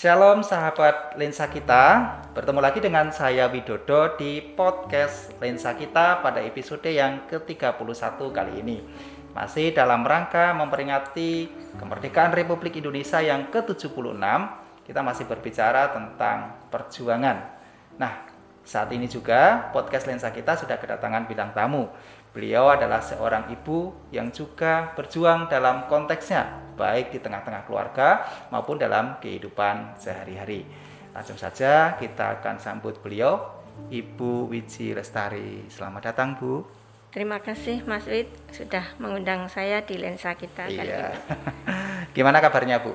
Shalom sahabat Lensa Kita, bertemu lagi dengan saya Widodo di podcast Lensa Kita pada episode yang ke-31 kali ini. Masih dalam rangka memperingati kemerdekaan Republik Indonesia yang ke-76, kita masih berbicara tentang perjuangan. Nah, saat ini juga podcast Lensa Kita sudah kedatangan bintang tamu. Beliau adalah seorang ibu yang juga berjuang dalam konteksnya, baik di tengah-tengah keluarga maupun dalam kehidupan sehari-hari. Langsung saja kita akan sambut beliau, Ibu Wiji Lestari. Selamat datang, Bu. Terima kasih Mas Wid sudah mengundang saya di Lensa Kita kali ini. Gimana kabarnya, Bu?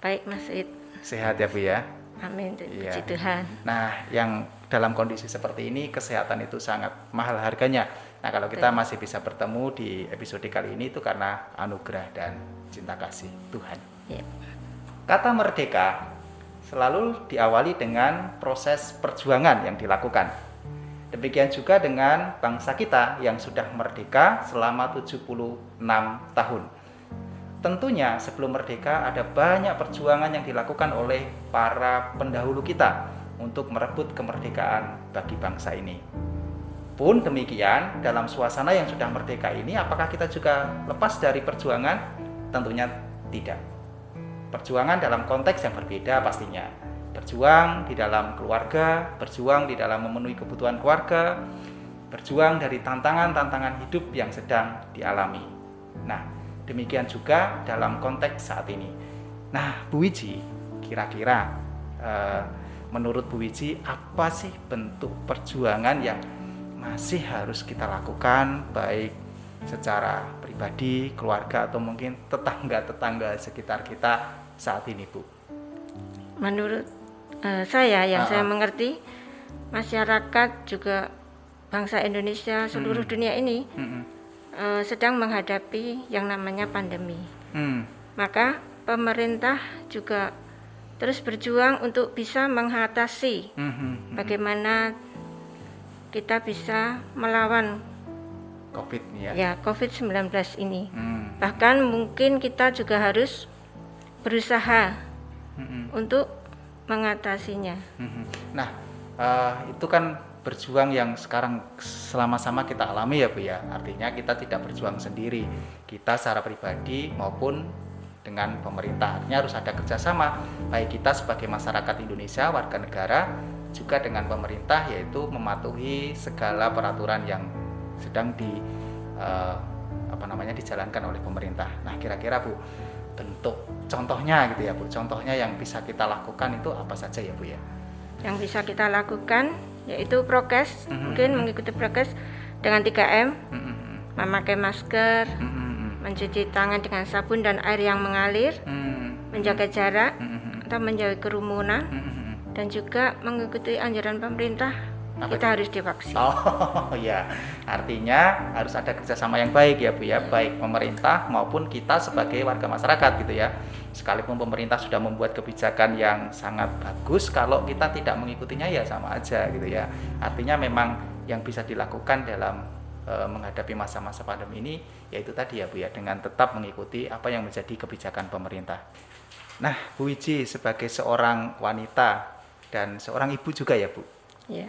Baik Mas Wid. Sehat ya, Bu ya? Amin, puji Tuhan. Nah, yang dalam kondisi seperti ini kesehatan itu sangat mahal harganya. Nah, kalau kita masih bisa bertemu di episode kali ini itu karena anugerah dan cinta kasih Tuhan. Kata merdeka selalu diawali dengan proses perjuangan yang dilakukan. Demikian juga dengan bangsa kita yang sudah merdeka selama 76 tahun. Tentunya sebelum merdeka ada banyak perjuangan yang dilakukan oleh para pendahulu kita untuk merebut kemerdekaan bagi bangsa ini. Pun demikian, dalam suasana yang sudah merdeka ini, apakah kita juga lepas dari perjuangan? Tentunya tidak. Perjuangan dalam konteks yang berbeda pastinya. Berjuang di dalam keluarga, berjuang di dalam memenuhi kebutuhan keluarga, berjuang dari tantangan-tantangan hidup yang sedang dialami. Nah, demikian juga dalam konteks saat ini. Nah, Bu Wiji, kira-kira menurut Bu Wiji, apa sih bentuk perjuangan yang masih harus kita lakukan, baik secara pribadi, keluarga, atau mungkin tetangga-tetangga sekitar kita saat ini, Bu? Menurut saya mengerti, masyarakat juga bangsa Indonesia seluruh dunia ini sedang menghadapi yang namanya pandemi. Maka pemerintah juga terus berjuang untuk bisa mengatasi bagaimana kita bisa melawan COVID-19 ini. Bahkan mungkin kita juga harus berusaha untuk mengatasinya. Nah, itu kan berjuang yang sekarang sama-sama kita alami ya, Bu ya. Artinya kita tidak berjuang sendiri. Kita secara pribadi maupun dengan pemerintah. Artinya harus ada kerjasama, baik kita sebagai masyarakat Indonesia, warga negara, juga dengan pemerintah, yaitu mematuhi segala peraturan yang sedang dijalankan oleh pemerintah. Nah, kira-kira Bu, bentuk contohnya gitu ya, Bu. Contohnya yang bisa kita lakukan itu apa saja ya, Bu ya? Yang bisa kita lakukan yaitu prokes, mungkin mengikuti prokes dengan 3M, memakai masker, mencuci tangan dengan sabun dan air yang mengalir, menjaga jarak atau menjauhi kerumunan, dan juga mengikuti anjuran pemerintah. Kita harus divaksin. Oh ya, artinya harus ada kerjasama yang baik ya, Bu ya, baik pemerintah maupun kita sebagai warga masyarakat gitu ya. Sekalipun pemerintah sudah membuat kebijakan yang sangat bagus, kalau kita tidak mengikutinya ya sama aja gitu ya. Artinya memang yang bisa dilakukan dalam menghadapi masa-masa pandemi ini yaitu tadi ya, Bu ya, dengan tetap mengikuti apa yang menjadi kebijakan pemerintah. Nah, Bu Wiji sebagai seorang wanita dan seorang ibu juga ya, Bu. Iya.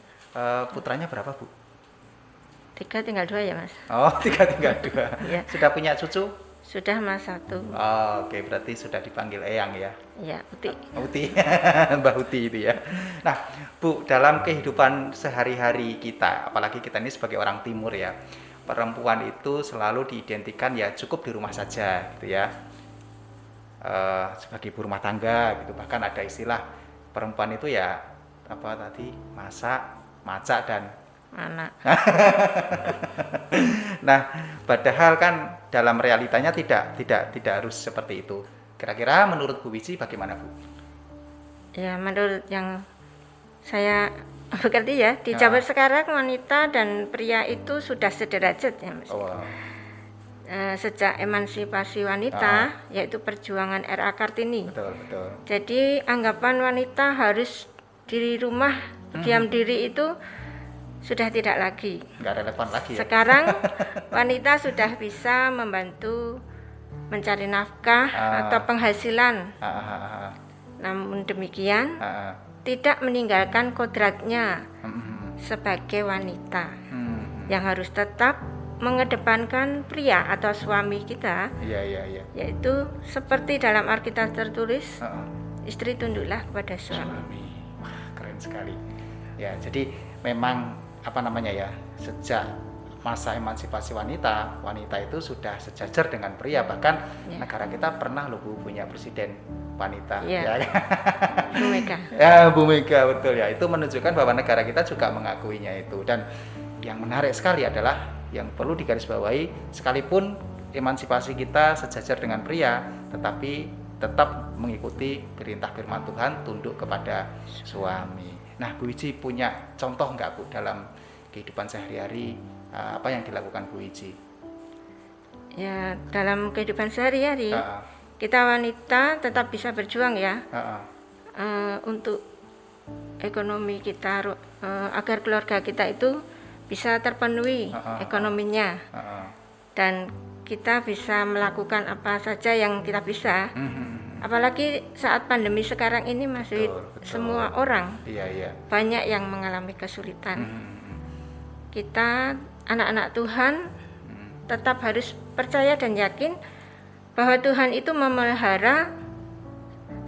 Putranya berapa, Bu? 3 tinggal 2 ya, Mas. Oh, 3 tinggal 2. Ya. Sudah punya cucu? Sudah, Mas, 1. Oh, oke, berarti sudah dipanggil Eyang ya? Iya, Uti. Uti, Mbak Uti itu ya. Nah, Bu, dalam kehidupan sehari-hari kita, apalagi kita ini sebagai orang timur ya, perempuan itu selalu diidentikan ya cukup di rumah saja gitu ya. Sebagai ibu rumah tangga gitu, bahkan ada istilah perempuan itu ya apa tadi, masak, macak, dan anak. Nah, padahal kan dalam realitanya tidak harus seperti itu. Kira-kira menurut Bu Wiji bagaimana, Bu? Ya, menurut yang saya berarti ya di zaman sekarang wanita dan pria itu sudah sederajat ya, Mas. Sejak emansipasi wanita, yaitu perjuangan R.A. Kartini. Betul. Jadi anggapan wanita harus di rumah diam diri itu sudah tidak lagi. Nggak relevan lagi ya. Sekarang wanita sudah bisa membantu mencari nafkah atau penghasilan Namun demikian tidak meninggalkan kodratnya sebagai wanita yang harus tetap mengedepankan pria atau suami kita. Yaitu seperti dalam Alkitab tertulis, istri tunduklah kepada suami. Wah, keren sekali. Ya, jadi memang sejak masa emansipasi wanita itu sudah sejajar dengan pria, bahkan negara kita pernah loh Bu punya presiden wanita, ya kan? Bu Mega. Ya, Bu Mega, betul ya. Itu menunjukkan bahwa negara kita juga mengakuinya itu. Dan yang menarik sekali adalah yang perlu digarisbawahi, sekalipun emansipasi kita sejajar dengan pria, tetapi tetap mengikuti perintah firman Tuhan, tunduk kepada suami. Nah, Bu Wiji punya contoh nggak Bu dalam kehidupan sehari-hari, apa yang dilakukan Bu Wiji? Ya, dalam kehidupan sehari-hari kita wanita tetap bisa berjuang ya, untuk ekonomi kita, agar keluarga kita itu bisa terpenuhi ekonominya, dan kita bisa melakukan apa saja yang kita bisa. Apalagi saat pandemi sekarang ini masih betul. Semua orang banyak yang mengalami kesulitan. Kita anak-anak Tuhan tetap harus percaya dan yakin bahwa Tuhan itu memelihara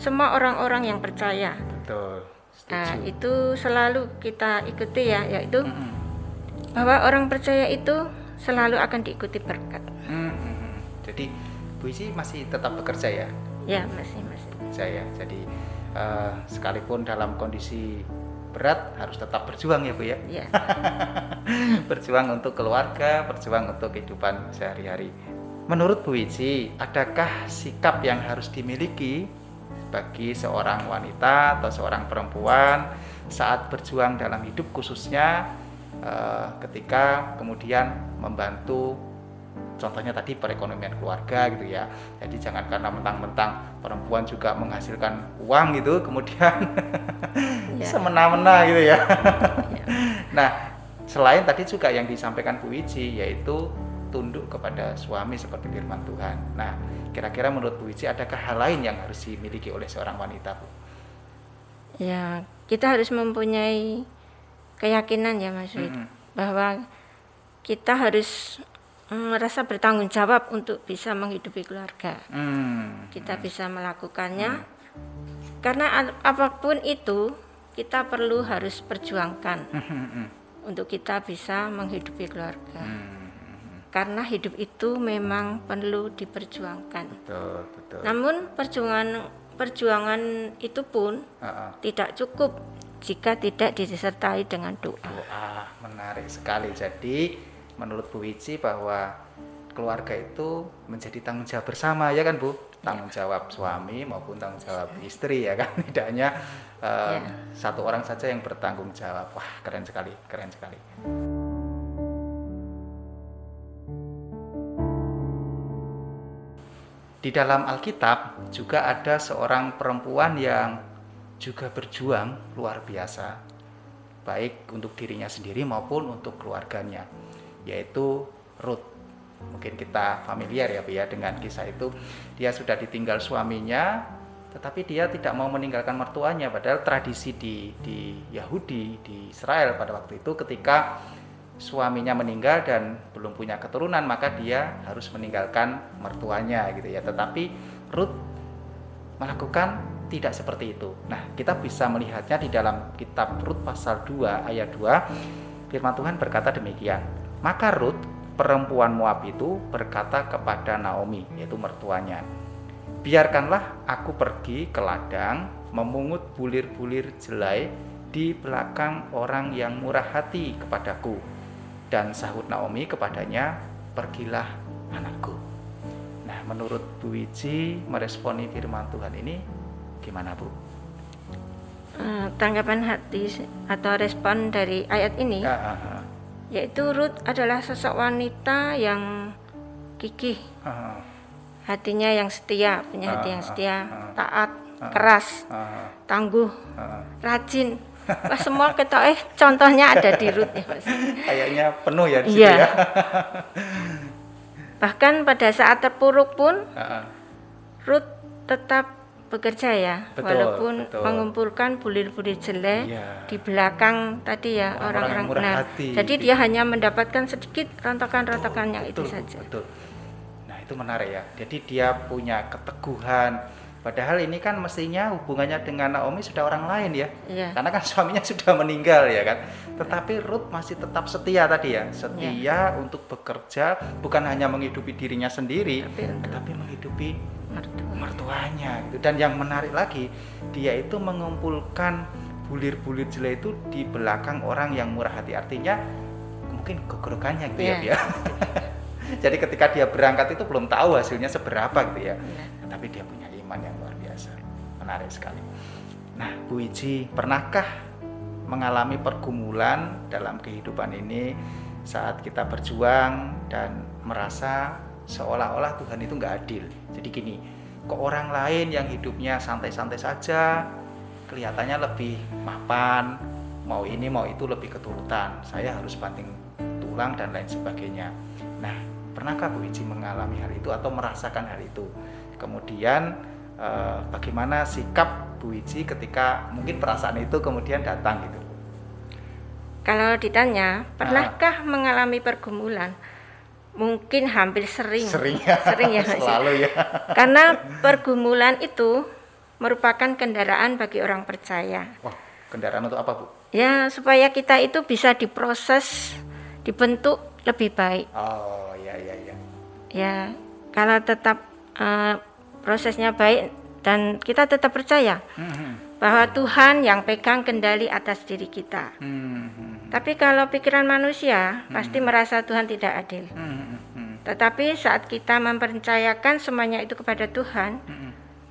semua orang-orang yang percaya. Betul. Nah, itu selalu kita ikuti ya, yaitu bahwa orang percaya itu selalu akan diikuti berkat. Jadi Bu Isi masih tetap bekerja ya? Ya, masih saya. Jadi sekalipun dalam kondisi berat harus tetap berjuang ya Bu ya? Iya. Berjuang untuk keluarga, berjuang untuk kehidupan sehari-hari. Menurut Bu Wiji, adakah sikap yang harus dimiliki bagi seorang wanita atau seorang perempuan saat berjuang dalam hidup, khususnya ketika kemudian membantu, contohnya tadi perekonomian keluarga gitu ya. Jadi jangan karena mentang-mentang perempuan juga menghasilkan uang gitu kemudian semena-mena gitu ya. Nah, selain tadi juga yang disampaikan Bu Wiji, yaitu tunduk kepada suami seperti firman Tuhan. Nah, kira-kira menurut Bu Wiji adakah hal lain yang harus dimiliki oleh seorang wanita, Bu? Ya, kita harus mempunyai keyakinan ya Mas Wid, bahwa kita harus merasa bertanggung jawab untuk bisa menghidupi keluarga. Kita bisa melakukannya karena apapun itu kita perlu harus perjuangkan untuk kita bisa menghidupi keluarga. Karena hidup itu memang perlu diperjuangkan. Betul. Namun perjuangan itu pun tidak cukup jika tidak disertai dengan doa. Menarik sekali. Jadi menurut Bu Wiji bahwa keluarga itu menjadi tanggung jawab bersama ya kan Bu? Tanggung jawab suami maupun tanggung jawab istri ya kan? Tidak hanya satu orang saja yang bertanggung jawab. Wah, keren sekali. Di dalam Alkitab juga ada seorang perempuan yang juga berjuang luar biasa, baik untuk dirinya sendiri maupun untuk keluarganya, yaitu Ruth. Mungkin kita familiar ya Bu ya dengan kisah itu. Dia sudah ditinggal suaminya, tetapi dia tidak mau meninggalkan mertuanya. Padahal tradisi di Yahudi, di Israel pada waktu itu, ketika suaminya meninggal dan belum punya keturunan, maka dia harus meninggalkan mertuanya gitu ya. Tetapi Ruth melakukan tidak seperti itu. Nah, kita bisa melihatnya di dalam kitab Rut pasal 2 ayat 2. Firman Tuhan berkata demikian. Maka Ruth, perempuan Moab itu berkata kepada Naomi, yaitu mertuanya, biarkanlah aku pergi ke ladang memungut bulir-bulir jelai di belakang orang yang murah hati kepadaku. Dan sahut Naomi kepadanya, pergilah anakku. Nah, menurut Bu Wiji meresponi firman Tuhan ini gimana Bu? Tanggapan hati atau respon dari ayat ini, yaitu Ruth adalah sosok wanita yang gigih, hatinya yang setia, punya hati yang setia, taat, keras, tangguh, rajin. Wah, semua contohnya ada di Ruth ya Mas. Kayaknya penuh ya di situ ya. Bahkan pada saat terpuruk pun Ruth tetap bekerja ya, walaupun mengumpulkan bulir-bulir jelek di belakang tadi ya orang-orang benar. Jadi dia hanya mendapatkan sedikit rontokan-rontokan yang itu saja. Betul. Nah itu menarik ya. Jadi dia punya keteguhan. Padahal ini kan mestinya hubungannya dengan Naomi sudah orang lain ya. Karena kan suaminya sudah meninggal ya kan. Tetapi Ruth masih tetap setia tadi ya. Setia untuk bekerja, bukan hanya menghidupi dirinya sendiri, tapi menghidupi mertuanya gitu. Dan yang menarik lagi, dia itu mengumpulkan bulir-bulir jelek itu di belakang orang yang murah hati. Artinya mungkin gogorokannya gitu ya dia. Jadi ketika dia berangkat itu belum tahu hasilnya seberapa gitu ya. Tapi dia punya iman yang luar biasa. Menarik sekali. Nah, Bu Iji, pernahkah mengalami pergumulan dalam kehidupan ini saat kita berjuang dan merasa seolah-olah Tuhan itu nggak adil? Jadi gini, ke orang lain yang hidupnya santai-santai saja, kelihatannya lebih mapan, mau ini mau itu lebih keturutan, saya harus banting tulang dan lain sebagainya. Nah, pernahkah Bu Iji mengalami hal itu atau merasakan hal itu? Kemudian bagaimana sikap Bu Iji ketika mungkin perasaan itu kemudian datang gitu? Kalau ditanya, pernahkah mengalami pergumulan? Mungkin hampir sering ya selalu ya. Karena pergumulan itu merupakan kendaraan bagi orang percaya. Wah, kendaraan untuk apa Bu? Ya, supaya kita itu bisa diproses, dibentuk lebih baik. Oh ya. Ya, kalau tetap prosesnya baik dan kita tetap percaya bahwa Tuhan yang pegang kendali atas diri kita. Tapi kalau pikiran manusia pasti merasa Tuhan tidak adil. Tetapi saat kita mempercayakan semuanya itu kepada Tuhan,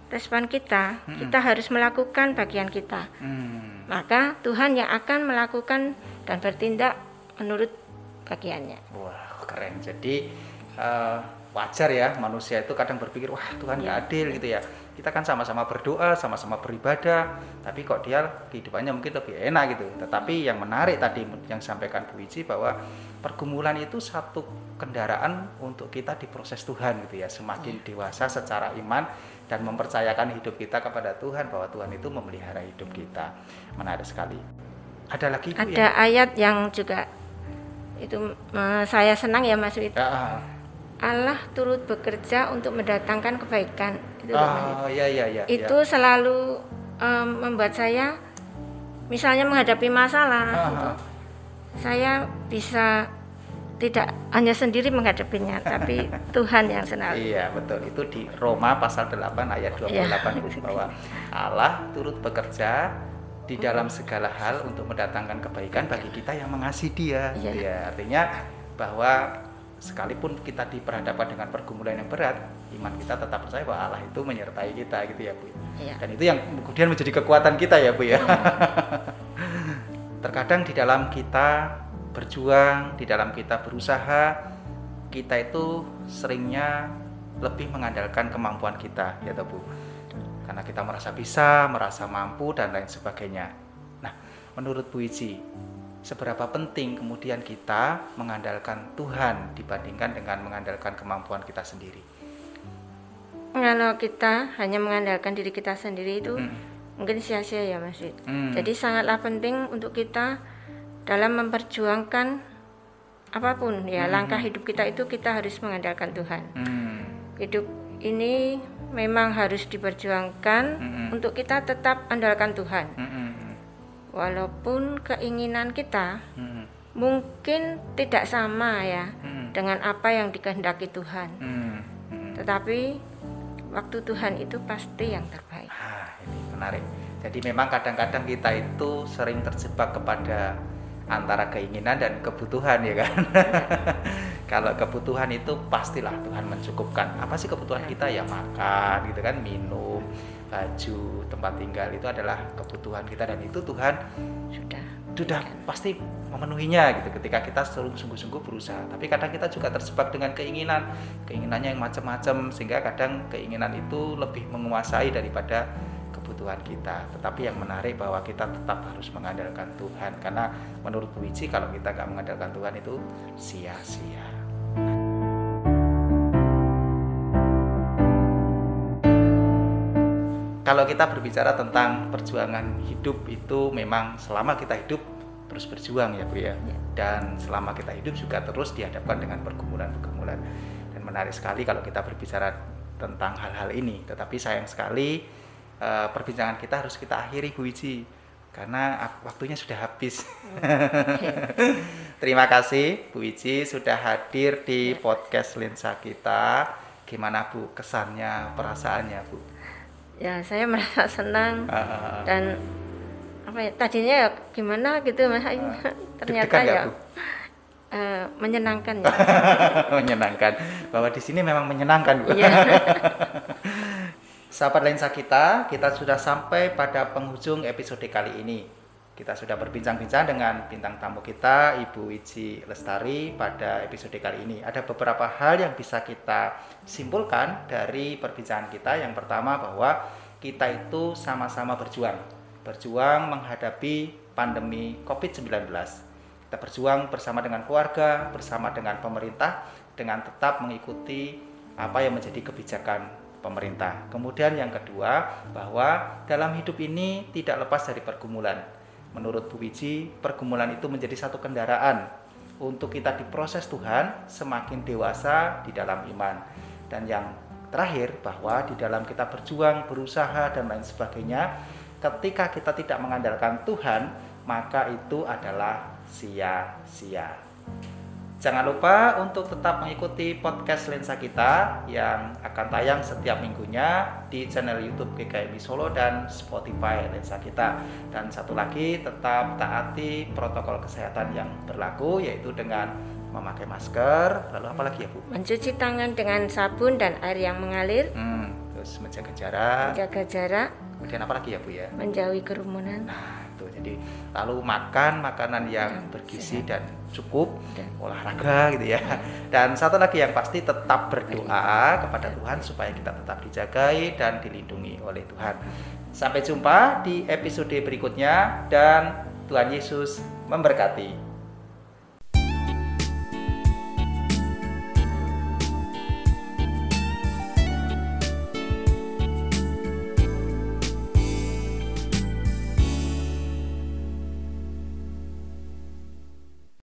respon kita harus melakukan bagian kita. Maka Tuhan yang akan melakukan dan bertindak menurut bagiannya. Wah, keren. Jadi wajar ya manusia itu kadang berpikir, wah Tuhan nggak adil gitu ya. Kita kan sama-sama berdoa, sama-sama beribadah, tapi kok dia kehidupannya mungkin lebih enak gitu. Tetapi yang menarik tadi yang sampaikan Bu Iji bahwa pergumulan itu satu kendaraan untuk kita diproses Tuhan gitu ya. Semakin dewasa secara iman dan mempercayakan hidup kita kepada Tuhan, bahwa Tuhan itu memelihara hidup kita. Menarik sekali. Ada lagi Bu? Ada ayat yang juga itu saya senang ya Mas Wid. Allah turut bekerja untuk mendatangkan kebaikan. Itu itu selalu membuat saya, misalnya menghadapi masalah, saya bisa tidak hanya sendiri menghadapinya, tapi Tuhan yang selalu. Iya betul, itu di Roma pasal 8 ayat 28 bahwa Allah turut bekerja di dalam segala hal untuk mendatangkan kebaikan bagi kita yang mengasihi Dia. Ya, artinya bahwa sekalipun kita diperhadapkan dengan pergumulan yang berat, iman kita tetap percaya bahwa Allah itu menyertai kita gitu ya Bu. Dan itu yang kemudian menjadi kekuatan kita ya Bu ya. Terkadang di dalam kita berjuang, di dalam kita berusaha, kita itu seringnya lebih mengandalkan kemampuan kita ya Bu. Karena kita merasa bisa, merasa mampu dan lain sebagainya. Nah, menurut Bu Iji, seberapa penting kemudian kita mengandalkan Tuhan dibandingkan dengan mengandalkan kemampuan kita sendiri? Kalau kita hanya mengandalkan diri kita sendiri itu mungkin sia-sia ya Mas. Jadi sangatlah penting untuk kita dalam memperjuangkan apapun ya langkah hidup kita itu kita harus mengandalkan Tuhan. Hidup ini memang harus diperjuangkan untuk kita tetap andalkan Tuhan. Walaupun keinginan kita mungkin tidak sama ya dengan apa yang dikehendaki Tuhan. Tetapi waktu Tuhan itu pasti yang terbaik. Ini menarik. Jadi memang kadang-kadang kita itu sering terjebak kepada antara keinginan dan kebutuhan ya kan. Kalau kebutuhan itu pastilah Tuhan mencukupkan. Apa sih kebutuhan kita? Ya makan gitu kan, minum, baju, tempat tinggal, itu adalah kebutuhan kita, dan itu Tuhan sudah pasti memenuhinya gitu ketika kita sungguh-sungguh berusaha. Tapi kadang kita juga terjebak dengan keinginannya yang macam-macam, sehingga kadang keinginan itu lebih menguasai daripada kebutuhan kita. Tetapi yang menarik bahwa kita tetap harus mengandalkan Tuhan, karena menurut Bu Iji kalau kita nggak mengandalkan Tuhan itu sia-sia. kalau kita berbicara tentang perjuangan hidup itu memang selama kita hidup terus berjuang ya Bu ya. Dan selama kita hidup juga terus dihadapkan dengan pergumulan-pergumulan. Dan menarik sekali kalau kita berbicara tentang hal-hal ini. Tetapi sayang sekali perbincangan kita harus kita akhiri Bu Wiji, karena waktunya sudah habis. Terima kasih Bu Wiji sudah hadir di podcast Lensa kita. Gimana Bu kesannya, perasaannya Bu? Ya, saya merasa senang dan apa ya, tadinya ya gimana gitu Mas, ternyata ya Bu? Menyenangkan ya. Menyenangkan, bahwa di sini memang menyenangkan Bu. Iya. Sahabat Lensa kita sudah sampai pada penghujung episode kali ini. Kita sudah berbincang-bincang dengan bintang tamu kita, Ibu Wiji Lestari pada episode kali ini. Ada beberapa hal yang bisa kita simpulkan dari perbincangan kita. Yang pertama bahwa kita itu sama-sama berjuang menghadapi pandemi COVID-19. Kita berjuang bersama dengan keluarga, bersama dengan pemerintah, dengan tetap mengikuti apa yang menjadi kebijakan pemerintah. Kemudian yang kedua, bahwa dalam hidup ini tidak lepas dari pergumulan. Menurut Bu Wiji, pergumulan itu menjadi satu kendaraan untuk kita diproses Tuhan semakin dewasa di dalam iman. Dan yang terakhir, bahwa di dalam kita berjuang, berusaha, dan lain sebagainya, ketika kita tidak mengandalkan Tuhan, maka itu adalah sia-sia. Jangan lupa untuk tetap mengikuti podcast Lensa kita yang akan tayang setiap minggunya di channel YouTube GKMI Solo dan Spotify Lensa kita. Dan satu lagi, tetap taati protokol kesehatan yang berlaku, yaitu dengan memakai masker. Lalu apa lagi ya Bu? Mencuci tangan dengan sabun dan air yang mengalir. Terus menjaga jarak. Kemudian apa lagi ya Bu ya? Menjauhi kerumunan. Nah, itu jadi lalu makan makanan yang bergizi dan cukup, olahraga gitu ya. Dan satu lagi yang pasti, tetap berdoa kepada Tuhan supaya kita tetap dijagai dan dilindungi oleh Tuhan. Sampai jumpa di episode berikutnya dan Tuhan Yesus memberkati.